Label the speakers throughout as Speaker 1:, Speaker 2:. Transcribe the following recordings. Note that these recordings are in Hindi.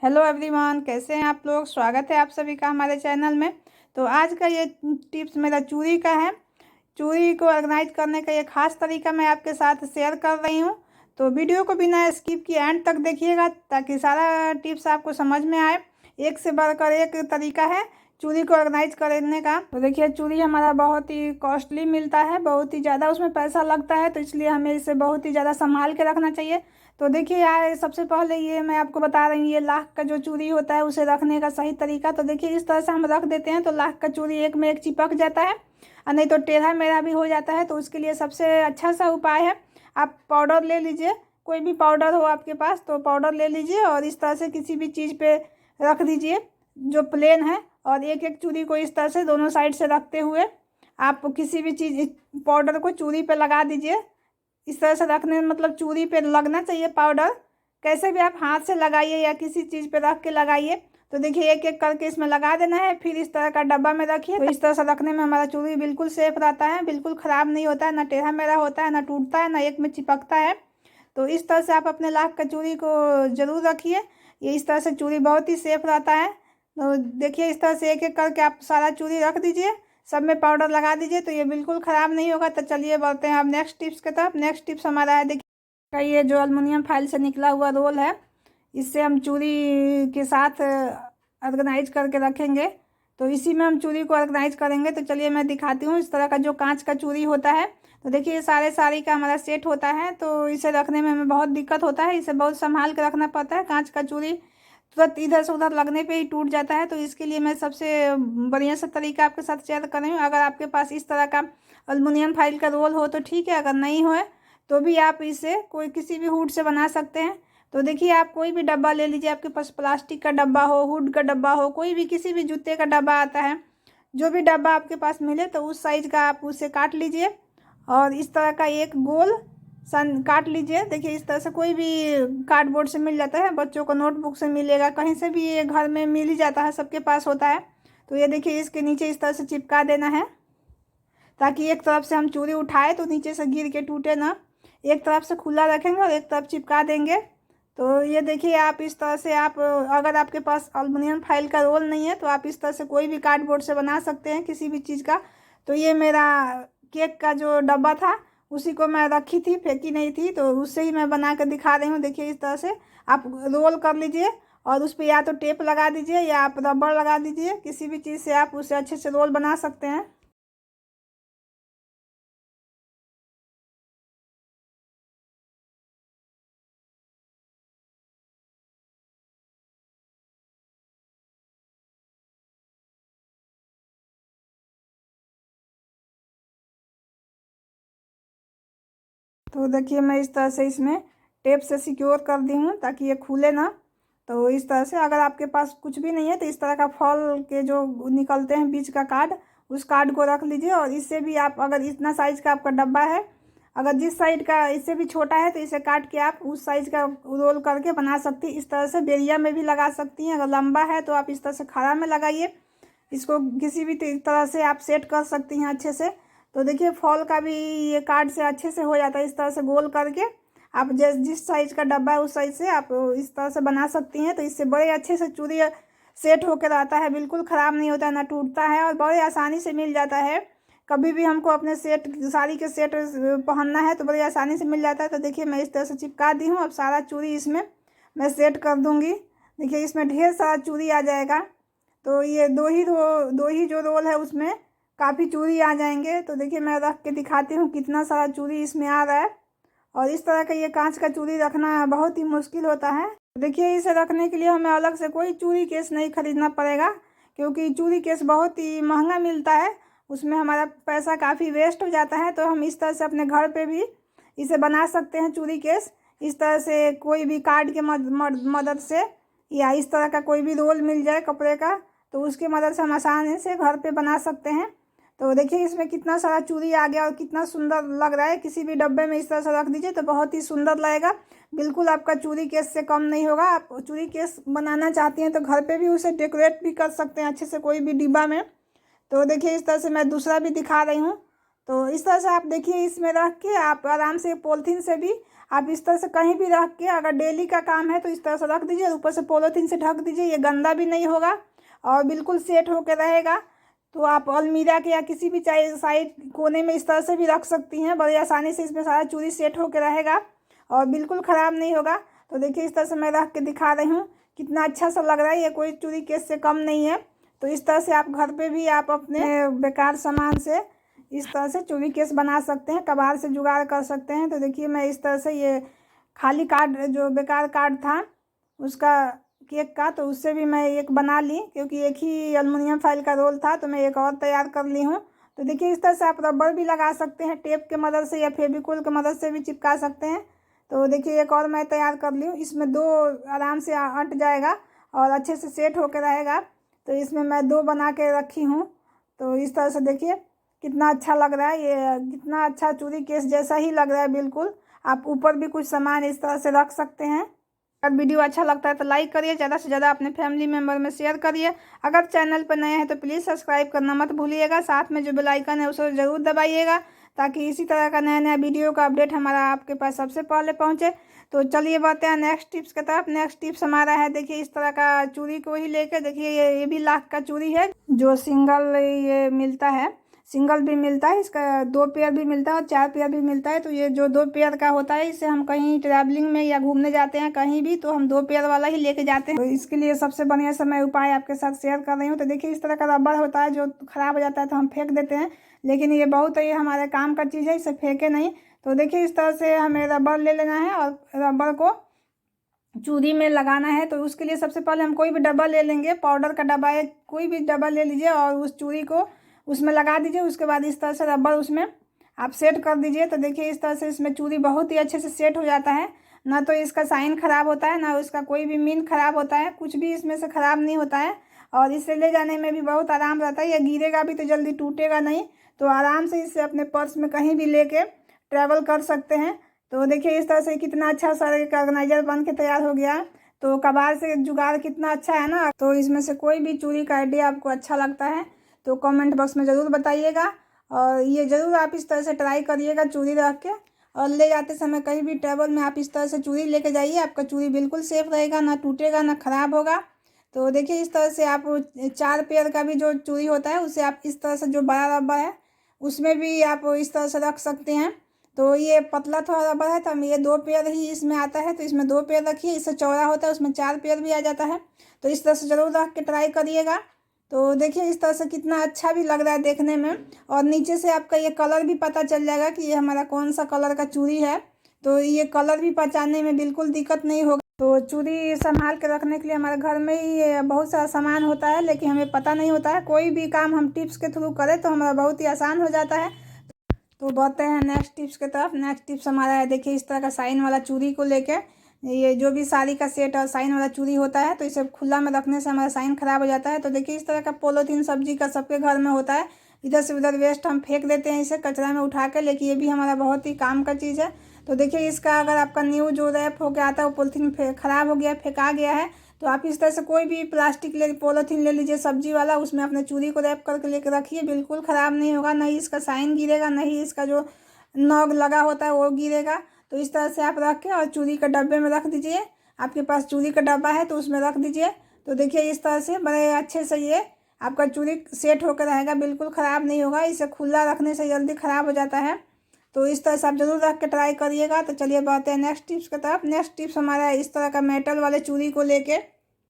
Speaker 1: हेलो एवरीवन, कैसे हैं आप लोग। स्वागत है आप सभी का हमारे चैनल में। तो आज का ये टिप्स मेरा चूड़ी का है। चूड़ी को ऑर्गेनाइज करने का ये खास तरीका मैं आपके साथ शेयर कर रही हूँ। तो वीडियो को बिना स्किप किए एंड तक देखिएगा ताकि सारा टिप्स आपको समझ में आए। एक से बढ़कर एक तरीका है चूड़ी को ऑर्गेनाइज करने का। तो देखिए, चूड़ी हमारा बहुत ही कॉस्टली मिलता है, बहुत ही ज़्यादा उसमें पैसा लगता है, तो इसलिए हमें इसे बहुत ही ज़्यादा संभाल के रखना चाहिए। तो देखिए यार, सबसे पहले ये मैं आपको बता रही हूँ, ये लाख का जो चूड़ी होता है उसे रखने का सही तरीका। तो देखिए, इस तरह से हम रख देते हैं तो लाख का चूड़ी एक में एक चिपक जाता है और नहीं तो टेढ़ा मेढ़ा भी हो जाता है। तो उसके लिए सबसे अच्छा सा उपाय है, आप पाउडर ले लीजिए। कोई भी पाउडर हो आपके पास तो पाउडर ले लीजिए और इस तरह से किसी भी चीज़ पे रख दीजिए जो प्लेन है। और एक एक चूड़ी को इस तरह से दोनों साइड से रखते हुए आप किसी भी चीज़ पाउडर को चूड़ी पे लगा दीजिए। इस तरह से रखने में मतलब चूड़ी पे लगना चाहिए पाउडर। कैसे भी आप हाथ से लगाइए या किसी चीज़ पे रख के लगाइए। तो देखिए, एक एक करके इसमें लगा देना है, फिर इस तरह का डब्बा में रखिए। तो इस तरह से रखने में हमारा चूड़ी बिल्कुल सेफ रहता है, बिल्कुल ख़राब नहीं होता है, ना टेढ़ा मेढ़ा होता है, ना टूटता है, ना एक में चिपकता है। तो इस तरह से आप अपने लाख का चूड़ी को ज़रूर रखिए। ये इस तरह से चूड़ी बहुत ही सेफ रहता है। तो देखिए, इस तरह से एक एक करके आप सारा चूड़ी रख दीजिए, सब में पाउडर लगा दीजिए, तो ये बिल्कुल ख़राब नहीं होगा। तो चलिए बढ़ते हैं अब नेक्स्ट टिप्स की तरफ। नेक्स्ट टिप्स हमारा है, देखिए ये जो एल्युमिनियम फाइल से निकला हुआ रोल है, इससे हम चूड़ी के साथ ऑर्गेनाइज करके रखेंगे। तो इसी में हम चूड़ी को ऑर्गेनाइज करेंगे। तो चलिए मैं दिखाती हूँ। इस तरह का जो कांच का चूड़ी होता है, तो देखिए ये सारे साड़ी का हमारा सेट होता है, तो इसे रखने में हमें बहुत दिक्कत होता है, इसे बहुत संभाल के रखना पड़ता है। कांच का चूड़ी तुरंत इधर से उधर लगने पे ही टूट जाता है। तो इसके लिए मैं सबसे बढ़िया सा तरीका आपके साथ शेयर कर रही हूँ। अगर आपके पास इस तरह का एल्युमिनियम फाइल का रोल हो तो ठीक है, अगर नहीं हो तो भी आप इसे कोई किसी भी हुड से बना सकते हैं। तो देखिए, आप कोई भी डब्बा ले लीजिए, आपके पास प्लास्टिक का डब्बा हो, हुड का डब्बा हो, कोई भी किसी भी जूते का डब्बा आता है, जो भी डब्बा आपके पास मिले तो उस साइज़ का आप उसे काट लीजिए और इस तरह का एक गोल सन काट लीजिए। देखिए, इस तरह से कोई भी कार्डबोर्ड से मिल जाता है, बच्चों को नोटबुक से मिलेगा, कहीं से भी ये घर में मिल ही जाता है, सबके पास होता है। तो ये देखिए, इसके नीचे इस तरह से चिपका देना है ताकि एक तरफ से हम चूड़ी उठाए तो नीचे से गिर के टूटे ना। एक तरफ से खुला रखेंगे और एक तरफ चिपका देंगे। तो ये देखिए, आप इस तरह से आप अगर आपके पास एल्युमिनियम फाइल का रोल नहीं है तो आप इस तरह से कोई भी कार्डबोर्ड से बना सकते हैं किसी भी चीज़ का। तो ये मेरा केक का जो डब्बा था उसी को मैं रखी थी, फेंकी नहीं थी, तो उससे ही मैं बना कर दिखा रही हूँ। देखिए, इस तरह से आप रोल कर लीजिए और उस पर या तो टेप लगा दीजिए या आप रबड़ लगा दीजिए, किसी भी चीज़ से आप उसे अच्छे से रोल बना सकते हैं। तो देखिए, मैं इस तरह से इसमें टेप से सिक्योर कर दी हूँ ताकि ये खुले ना। तो इस तरह से अगर आपके पास कुछ भी नहीं है तो इस तरह का फल के जो निकलते हैं बीच का कार्ड, उस कार्ड को रख लीजिए। और इससे भी आप, अगर इतना साइज का आपका डब्बा है, अगर जिस साइड का इससे भी छोटा है तो इसे काट के आप उस साइज का रोल करके बना सकती हैं। इस तरह से बेरिया में भी लगा सकती हैं। अगर लंबा है तो आप इस तरह से खड़ा में लगाइए, इसको किसी भी तरह से आप सेट कर सकती हैं अच्छे से। तो देखिए, फॉल का भी ये कार्ड से अच्छे से हो जाता है। इस तरह से गोल करके आप जिस साइज का डब्बा है उस साइज से आप इस तरह से बना सकती हैं। तो इससे बड़े अच्छे से चूड़ी सेट होकर आता है, बिल्कुल ख़राब नहीं होता है, ना टूटता है और बड़े आसानी से मिल जाता है। कभी भी हमको अपने सेट साड़ी के सेट पहनना है तो बड़ी आसानी से मिल जाता है। तो देखिए, मैं इस तरह से चिपका दी हूँ। अब सारा चूड़ी इसमें मैं सेट कर दूँगी। देखिए, इसमें ढेर सारा चूड़ी आ जाएगा। तो ये दो ही जो रोल है उसमें काफ़ी चूड़ी आ जाएंगे। तो देखिए, मैं रख के दिखाती हूँ कितना सारा चूड़ी इसमें आ रहा है। और इस तरह का ये कांच का चूड़ी रखना बहुत ही मुश्किल होता है। देखिए, इसे रखने के लिए हमें अलग से कोई चूड़ी केस नहीं खरीदना पड़ेगा, क्योंकि चूड़ी केस बहुत ही महंगा मिलता है, उसमें हमारा पैसा काफ़ी वेस्ट हो जाता है। तो हम इस तरह से अपने घर पे भी इसे बना सकते हैं चूड़ी केस। इस तरह से कोई भी कार्ड के मदद से या इस तरह का कोई भी रोल मिल जाए कपड़े का तो उसकी मदद से हम आसानी से घर पे बना सकते हैं। तो देखिए, इसमें कितना सारा चूड़ी आ गया और कितना सुंदर लग रहा है। किसी भी डब्बे में इस तरह से रख दीजिए तो बहुत ही सुंदर लगेगा, बिल्कुल आपका चूड़ी केस से कम नहीं होगा। आप चूड़ी केस बनाना चाहती हैं तो घर पे भी उसे डेकोरेट भी कर सकते हैं अच्छे से कोई भी डिब्बा में। तो देखिए, इस तरह से मैं दूसरा भी दिखा रही हूँ। तो इस तरह से आप देखिए, इसमें रख के आप आराम से पॉलीथीन से भी आप इस तरह से कहीं भी रख के, अगर डेली का काम है तो इस तरह से रख दीजिए, ऊपर से पॉलीथीन से ढक दीजिए। ये गंदा भी नहीं होगा और बिल्कुल सेट होकर रहेगा। तो आप अलमीरा के या किसी भी चाहे साइड कोने में इस तरह से भी रख सकती हैं। बड़ी आसानी से इसमें सारा चूड़ी सेट होकर रहेगा और बिल्कुल ख़राब नहीं होगा। तो देखिए इस तरह से मैं रख के दिखा रही हूँ, कितना अच्छा सा लग रहा है। ये कोई चूड़ी केस से कम नहीं है। तो इस तरह से आप घर पे भी आप अपने बेकार सामान से इस तरह से चूड़ी केस बना सकते हैं, कबाड़ से जुगाड़ कर सकते हैं। तो देखिए मैं इस तरह से ये खाली कार्ड, जो बेकार कार्ड था उसका केक का, तो उससे भी मैं एक बना ली, क्योंकि एक ही एल्युमिनियम फाइल का रोल था तो मैं एक और तैयार कर ली हूँ। तो देखिए इस तरह से आप रबर भी लगा सकते हैं, टेप के मदद से या फेविकोल की मदद से भी चिपका सकते हैं। तो देखिए एक और मैं तैयार कर ली हूँ। इसमें दो आराम से अट जाएगा और अच्छे से सेट होकर रहेगा। तो इसमें मैं दो बना के रखी हूँ। तो इस तरह से देखिए कितना अच्छा लग रहा है। ये कितना अच्छा चूड़ी केस जैसा ही लग रहा है बिल्कुल। आप ऊपर भी कुछ सामान इस तरह से रख सकते हैं। अगर वीडियो अच्छा लगता है तो लाइक करिए, ज़्यादा से ज़्यादा अपने फैमिली मेम्बर में शेयर करिए। अगर चैनल पर नए हैं तो प्लीज़ सब्सक्राइब करना मत भूलिएगा। साथ में जो बेल आइकन है उसे ज़रूर दबाइएगा, ताकि इसी तरह का नया नया वीडियो का अपडेट हमारा आपके पास सबसे पहले पहुँचे। तो चलिए बढ़ते हैं नेक्स्ट टिप्स की तरफ। नेक्स्ट टिप्स हमारा है, देखिए इस तरह का चूड़ी को ही लेके, देखिए ये भी लाख का चूड़ी है, जो सिंगल ये मिलता है, सिंगल भी मिलता है, इसका 2 पेयर भी मिलता है और 4 पेयर भी मिलता है। तो ये जो 2 पेयर का होता है, इससे हम कहीं ट्रैवलिंग में या घूमने जाते हैं कहीं भी, तो हम 2 पेयर वाला ही लेके जाते हैं। तो इसके लिए सबसे बढ़िया से मैं उपाय आपके साथ शेयर कर रही हूँ। तो देखिए इस तरह का रबर होता है जो ख़राब हो जाता है तो हम फेंक देते हैं, लेकिन ये बहुत ही हमारे काम का चीज़ है, इसे फेंके नहीं। तो देखिए इस तरह से हमें रबर ले लेना है और रबर को चूड़ी में लगाना है। तो उसके लिए सबसे पहले हम कोई भी डब्बा ले लेंगे, पाउडर का डब्बा है, कोई भी डब्बा ले लीजिए और उस चूड़ी को उसमें लगा दीजिए। उसके बाद इस तरह से रबर उसमें आप सेट कर दीजिए। तो देखिए इस तरह से इसमें चूड़ी बहुत ही अच्छे से सेट हो जाता है। ना तो इसका साइन ख़राब होता है, ना उसका कोई भी मीन ख़राब होता है, कुछ भी इसमें से ख़राब नहीं होता है। और इसे ले जाने में भी बहुत आराम रहता है। यह गिरेगा भी तो जल्दी टूटेगा नहीं। तो आराम से इसे अपने पर्स में कहीं भी लेके ट्रैवल कर सकते हैं। तो देखिए इस तरह से कितना अच्छा सा एक ऑर्गेनाइजर बन के तैयार हो गया। तो कबाड़ से जुगाड़ कितना अच्छा है ना। तो इसमें से कोई भी चूड़ी का आइडिया आपको अच्छा लगता है तो कमेंट बॉक्स में ज़रूर बताइएगा। और ये ज़रूर आप इस तरह से ट्राई करिएगा चूड़ी रख के, और ले जाते समय कहीं भी ट्रैवल में आप इस तरह से चूड़ी लेके जाइए। आपका चूड़ी बिल्कुल सेफ रहेगा, ना टूटेगा ना ख़राब होगा। तो देखिए इस तरह से आप 4 पेयर का भी जो चूड़ी होता है उसे आप इस तरह से, जो बड़ा रबर है उसमें भी आप इस तरह से रख सकते हैं। तो ये पतला थोड़ा रबर है तो हम ये 2 पेयर ही इसमें आता है, तो इसमें 2 पेयर रखिए। इससे चौड़ा होता है उसमें 4 पेयर भी आ जाता है। तो इस तरह से ज़रूर रख के ट्राई करिएगा। तो देखिए इस तरह से कितना अच्छा भी लग रहा है देखने में। और नीचे से आपका ये कलर भी पता चल जाएगा कि ये हमारा कौन सा कलर का चूड़ी है। तो ये कलर भी पहचानने में बिल्कुल दिक्कत नहीं होगा। तो चूड़ी संभाल के रखने के लिए हमारे घर में ही बहुत सारा सामान होता है, लेकिन हमें पता नहीं होता है। कोई भी काम हम टिप्स के थ्रू करें तो हमारा बहुत ही आसान हो जाता है। तो बढ़ते हैं नेक्स्ट टिप्स की तरफ। नेक्स्ट टिप्स हमारा है, देखिए इस तरह का साइन वाला चूड़ी को लेके, ये जो भी साड़ी का सेट और साइन वाला चूड़ी होता है तो इसे खुला में रखने से हमारा साइन ख़राब हो जाता है। तो देखिए इस तरह का पॉलीथीन सब्जी का सबके घर में होता है, इधर से उधर वेस्ट हम फेंक देते हैं इसे कचरा में उठा के, लेकिन ये भी हमारा बहुत ही काम का चीज़ है। तो देखिए इसका अगर आपका न्यू जो रैप हो गया आता है वो पॉलीथीन ख़राब हो गया, फेंका गया है, तो आप इस तरह से कोई भी प्लास्टिक पॉलीथीन ले लीजिए सब्जी वाला, उसमें अपने चूड़ी को रैप करके लेके रखिए, बिल्कुल ख़राब नहीं होगा। नहीं इसका साइन गिरेगा, नहीं इसका जो नॉग लगा होता है वो गिरेगा। तो इस तरह से आप रख के और चूड़ी के डब्बे में रख दीजिए। आपके पास चूड़ी का डब्बा है तो उसमें रख दीजिए। तो देखिए इस तरह से बड़े अच्छे से ये आपका चूड़ी सेट होकर रहेगा, बिल्कुल ख़राब नहीं होगा। इसे खुला रखने से जल्दी ख़राब हो जाता है। तो इस तरह से आप ज़रूर रख के ट्राई करिएगा। तो चलिए बढ़ते हैं नेक्स्ट टिप्स की तरफ। नेक्स्ट टिप्स हमारा इस तरह का मेटल वाले चूड़ी को लेके,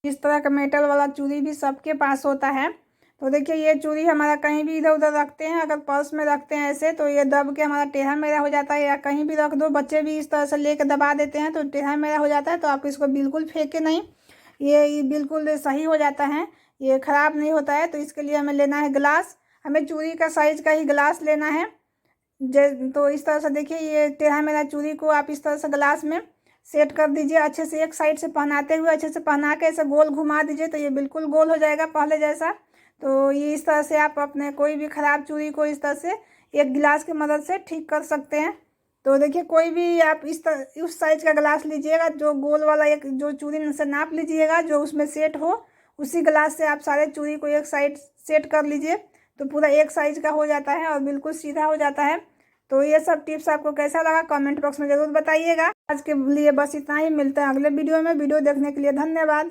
Speaker 1: इस तरह का मेटल वाला चूड़ी भी सबके पास होता है। तो देखिए ये चूड़ी हमारा कहीं भी इधर उधर रखते हैं, अगर पर्स में रखते हैं ऐसे तो ये दब के हमारा टेढ़ा मेढ़ा हो जाता है, या कहीं भी रख दो बच्चे भी इस तरह से लेके दबा देते हैं तो टेढ़ा मेढ़ा हो जाता है। तो आप इसको बिल्कुल फेंके नहीं, ये बिल्कुल सही हो जाता है, ये ख़राब नहीं होता है। तो इसके लिए हमें लेना है ग्लास, हमें चूड़ी का साइज का ही ग्लास लेना है। तो इस तरह से देखिए ये टेढ़ा मेढ़ा चूड़ी को आप इस तरह से ग्लास में सेट कर दीजिए अच्छे से, एक साइड से पहनाते हुए अच्छे से पहना के ऐसे गोल घुमा दीजिए, तो ये बिल्कुल गोल हो जाएगा पहले जैसा। तो ये इस तरह से आप अपने कोई भी ख़राब चूड़ी को इस तरह से एक गिलास की मदद से ठीक कर सकते हैं। तो देखिए कोई भी आप इस तरह उस साइज का गिलास लीजिएगा, जो गोल वाला एक जो चूड़ी से नाप लीजिएगा जो उसमें सेट हो, उसी गिलास से आप सारे चूड़ी को एक साइड सेट कर लीजिए, तो पूरा एक साइज का हो जाता है और बिल्कुल सीधा हो जाता है। तो ये सब टिप्स आपको कैसा लगा कमेंट बॉक्स में ज़रूर बताइएगा। आज के लिए बस इतना ही। मिलते हैं अगले वीडियो में। वीडियो देखने के लिए धन्यवाद।